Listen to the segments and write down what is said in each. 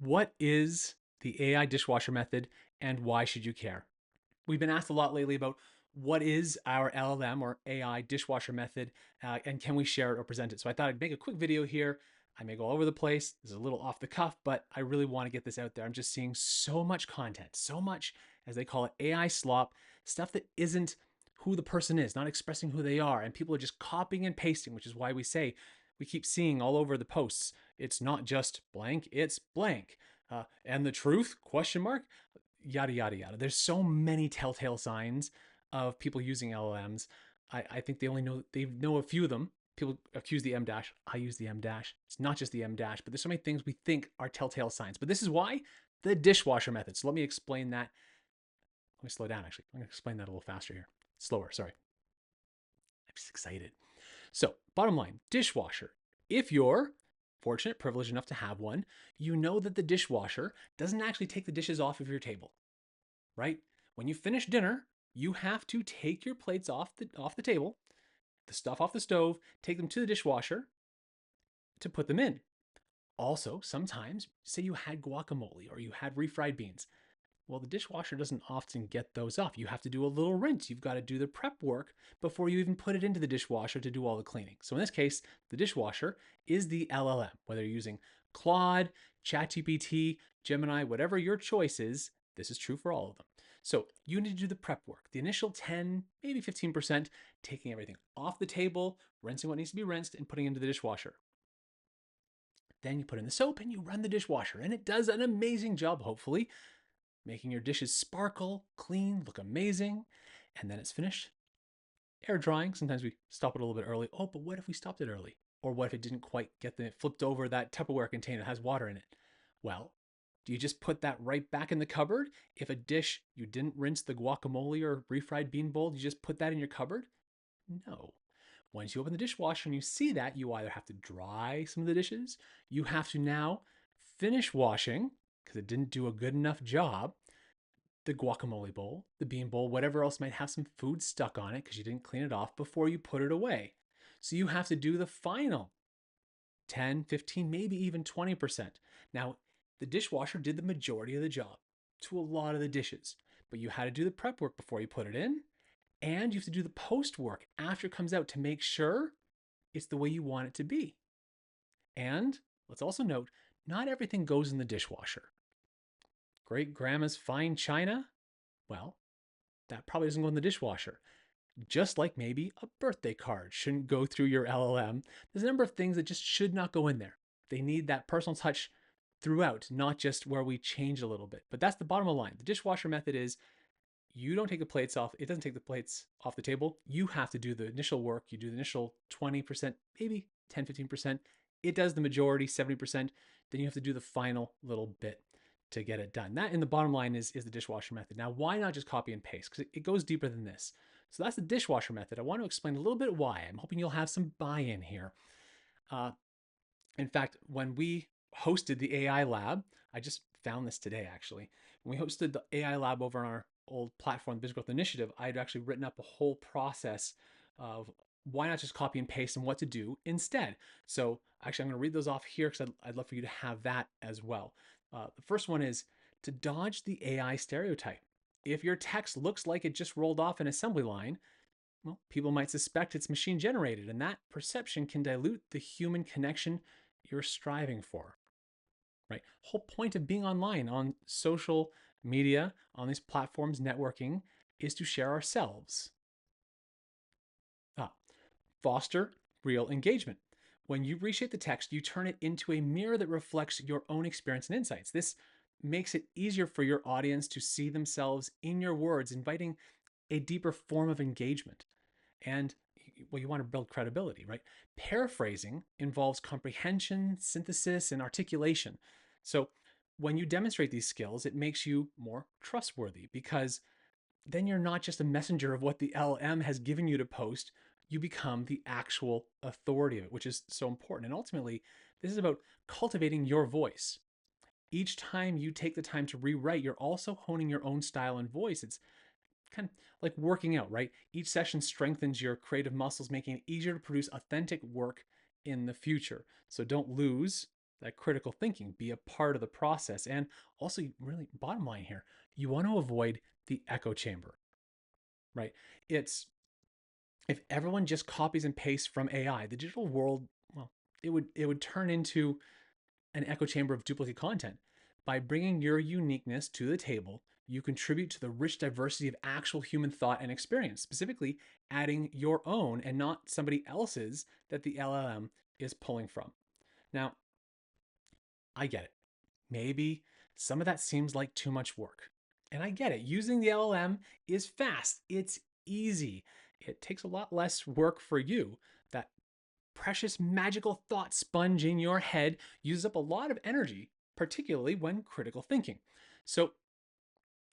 What is the AI dishwasher method and why should you care? We've been asked a lot lately about what is our LLM or AI dishwasher method and can we share it or present it? So I thought I'd make a quick video here. I may go all over the place. This is a little off the cuff, but I really want to get this out there. I'm just seeing so much content, so much, as they call it, AI slop, stuff that isn't who the person is, not expressing who they are. And people are just copying and pasting, which is why we say we keep seeing all over the posts. It's not just blank, it's blank. And the truth, question mark, yada, yada, yada. There's so many telltale signs of people using LLMs. I think they know a few of them. People accuse the M dash. I use the M dash. It's not just the M dash, but there's so many things we think are telltale signs. But this is why the dishwasher method. So let me explain that. Let me slow down, actually. I'm going to explain that a little faster here. Slower, sorry. I'm just excited. So, bottom line, dishwasher. If you're fortunate, privileged enough to have one, you know that the dishwasher doesn't actually take the dishes off of your table, right? When you finish dinner, you have to take your plates off the table, the stuff off the stove, take them to the dishwasher to put them in. Also, sometimes, say you had guacamole or you had refried beans. Well, the dishwasher doesn't often get those off. You have to do a little rinse. You've got to do the prep work before you even put it into the dishwasher to do all the cleaning. So in this case, the dishwasher is the LLM, whether you're using Claude, ChatGPT, Gemini, whatever your choice is, this is true for all of them. So you need to do the prep work, the initial 10, maybe 15%, taking everything off the table, rinsing what needs to be rinsed, and putting it into the dishwasher. Then you put in the soap and you run the dishwasher, and it does an amazing job, hopefully, making your dishes sparkle, clean, look amazing. And then it's finished. Air drying. Sometimes we stop it a little bit early. Oh, but what if we stopped it early? Or what if it didn't quite get the flipped over that Tupperware container that has water in it? Well, do you just put that right back in the cupboard? If a dish you didn't rinse the guacamole or refried bean bowl, you just put that in your cupboard? No. Once you open the dishwasher and you see that, you either have to dry some of the dishes, you have to now finish washing because it didn't do a good enough job, the guacamole bowl, the bean bowl, whatever else might have some food stuck on it because you didn't clean it off before you put it away. So you have to do the final 10, 15, maybe even 20%. Now, the dishwasher did the majority of the job to a lot of the dishes, but you had to do the prep work before you put it in, and you have to do the post work after it comes out to make sure it's the way you want it to be. And let's also note, not everything goes in the dishwasher. Great grandma's fine china, well, that probably doesn't go in the dishwasher. Just like maybe a birthday card shouldn't go through your LLM. There's a number of things that just should not go in there. They need that personal touch throughout, not just where we change a little bit. But that's the bottom of the line. The dishwasher method is you don't take the plates off. It doesn't take the plates off the table. You have to do the initial work. You do the initial 20%, maybe 10, 15%. It does the majority, 70%. Then you have to do the final little bit to get it done. That in the bottom line is the dishwasher method. Now, why not just copy and paste? Because it goes deeper than this. So that's the dishwasher method. I want to explain a little bit why. I'm hoping you'll have some buy-in here. In fact, when we hosted the AI lab, I just found this today actually. When we hosted the AI lab over on our old platform, the Business Growth Initiative, I had actually written up a whole process of why not just copy and paste and what to do instead. So actually, I'm going to read those off here because I'd love for you to have that as well. The first one is to dodge the AI stereotype. If your text looks like it just rolled off an assembly line, well, people might suspect it's machine generated, and that perception can dilute the human connection you're striving for. Right? Whole point of being online on social media, on these platforms, networking, is to share ourselves. Foster real engagement. When you reshape the text, you turn it into a mirror that reflects your own experience and insights. This makes it easier for your audience to see themselves in your words, inviting a deeper form of engagement. And well, you want to build credibility, right? Paraphrasing involves comprehension, synthesis, and articulation. So when you demonstrate these skills, it makes you more trustworthy because then you're not just a messenger of what the LM has given you to post, you become the actual authority of it, which is so important. And ultimately, this is about cultivating your voice. Each time you take the time to rewrite, you're also honing your own style and voice. It's kind of like working out, right? Each session strengthens your creative muscles, making it easier to produce authentic work in the future. So don't lose that critical thinking be a part of the process. And also, really, bottom line here, you want to avoid the echo chamber, right? It's if everyone just copies and pastes from AI, the digital world, well, it would turn into an echo chamber of duplicate content. By bringing your uniqueness to the table, you contribute to the rich diversity of actual human thought and experience, specifically adding your own and not somebody else's that the LLM is pulling from. Now, I get it. Maybe some of that seems like too much work. And I get it. Using the LLM is fast, it's easy. It takes a lot less work for you. That precious magical thought sponge in your head uses up a lot of energy, particularly when critical thinking. So,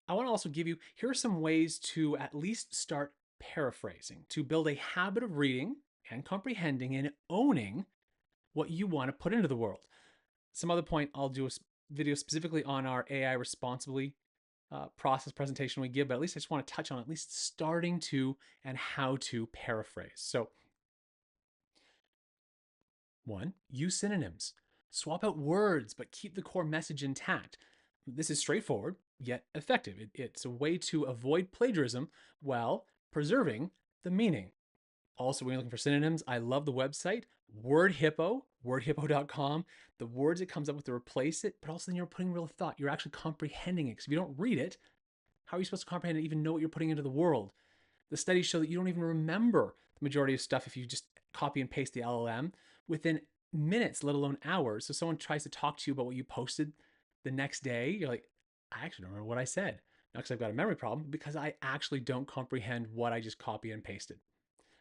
I want to also give you here are some ways to at least start paraphrasing, to build a habit of reading and comprehending and owning what you want to put into the world. Some other point, I'll do a video specifically on our AI responsibly process presentation we give, but at least I just want to touch on at least starting to and how to paraphrase. So, one, use synonyms. Swap out words, but keep the core message intact. This is straightforward, yet effective. It's a way to avoid plagiarism while preserving the meaning. Also, when you're looking for synonyms, I love the website, wordhippo.com. The words it comes up with to replace it, but also then you're putting real thought. You're actually comprehending it. Because if you don't read it, how are you supposed to comprehend it, even know what you're putting into the world? The studies show that you don't even remember the majority of stuff if you just copy and paste the LLM within minutes, let alone hours. So someone tries to talk to you about what you posted the next day, you're like, I actually don't remember what I said. Not because I've got a memory problem, because I actually don't comprehend what I just copied and pasted.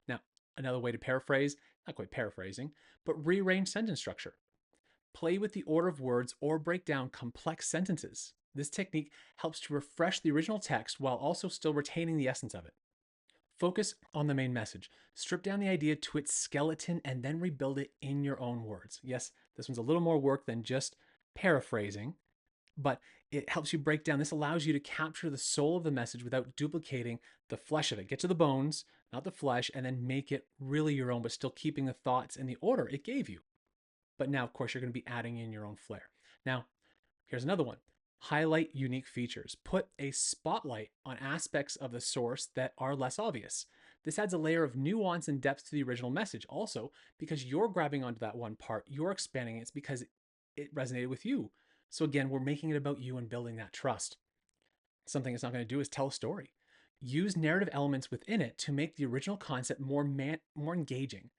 Now, another way to paraphrase, not quite paraphrasing, but rearrange sentence structure. Play with the order of words or break down complex sentences. This technique helps to refresh the original text while also still retaining the essence of it. Focus on the main message. Strip down the idea to its skeleton and then rebuild it in your own words. Yes, this one's a little more work than just paraphrasing, but it helps you break down. This allows you to capture the soul of the message without duplicating the flesh of it. Get to the bones, not the flesh, and then make it really your own, but still keeping the thoughts and the order it gave you. But now, of course, you're going to be adding in your own flair. Now, here's another one. Highlight unique features. Put a spotlight on aspects of the source that are less obvious. This adds a layer of nuance and depth to the original message. Also, because you're grabbing onto that one part, you're expanding it. It's because it resonated with you. So again, we're making it about you and building that trust. Something it's not going to do is tell a story. Use narrative elements within it to make the original concept more engaging.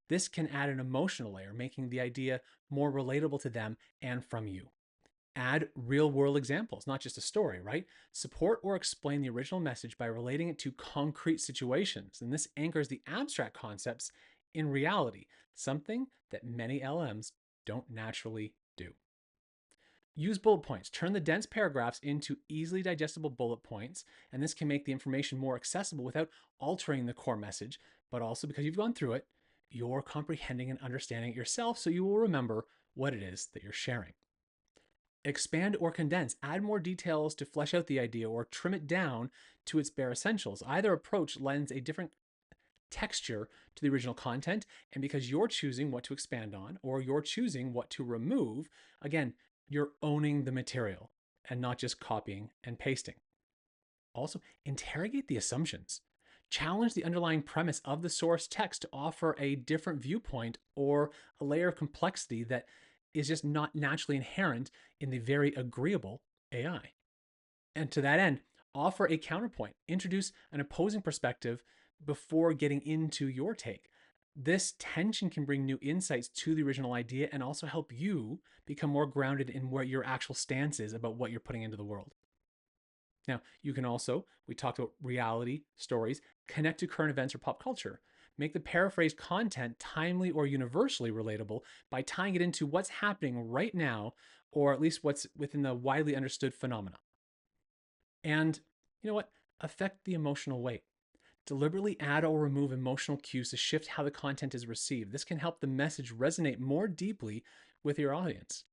This can add an emotional layer, making the idea more relatable to them and from you. Add real world examples, not just a story, right? Support or explain the original message by relating it to concrete situations. And this anchors the abstract concepts in reality, something that many LMs don't naturally do. Use bullet points. Turn the dense paragraphs into easily digestible bullet points, and this can make the information more accessible without altering the core message, but also because you've gone through it, you're comprehending and understanding it yourself, so you will remember what it is that you're sharing. Expand or condense. Add more details to flesh out the idea or trim it down to its bare essentials. Either approach lends a different texture to the original content, and because you're choosing what to expand on or you're choosing what to remove, again, you're owning the material and not just copying and pasting. Also, interrogate the assumptions. Challenge the underlying premise of the source text to offer a different viewpoint or a layer of complexity that is just not naturally inherent in the very agreeable AI. And to that end, offer a counterpoint, introduce an opposing perspective before getting into your take. This tension can bring new insights to the original idea and also help you become more grounded in what your actual stance is about what you're putting into the world. Now, you can also, we talked about reality, stories, connect to current events or pop culture. Make the paraphrased content timely or universally relatable by tying it into what's happening right now, or at least what's within the widely understood phenomena. And you know what? Affect the emotional weight. Deliberately add or remove emotional cues to shift how the content is received. This can help the message resonate more deeply with your audience.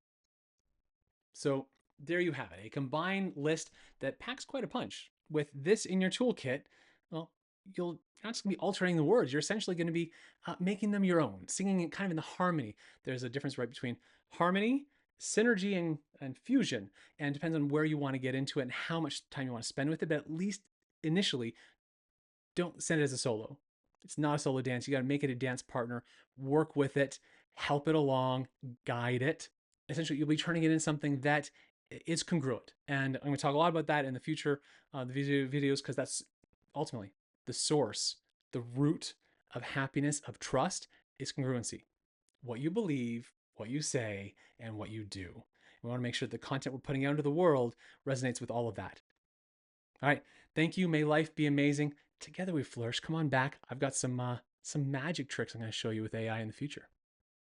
So there you have it, a combined list that packs quite a punch. With this in your toolkit, well, you're not just going to be altering the words. You're essentially going to be making them your own, singing it kind of in the harmony. There's a difference right between harmony synergy and fusion, and depends on where you want to get into it and how much time you want to spend with it. But at least initially, don't send it as a solo. It's not a solo dance. You got to make it a dance partner, work with it, help it along, guide it. Essentially, you'll be turning it into something that is congruent. And I'm going to talk a lot about that in the future, the videos, because that's ultimately the source, the root of happiness, of trust is congruency. What you believe, what you say, and what you do. We want to make sure the content we're putting out into the world resonates with all of that. All right. Thank you. May life be amazing. Together we flourish. Come on back. I've got some magic tricks I'm going to show you with AI in the future.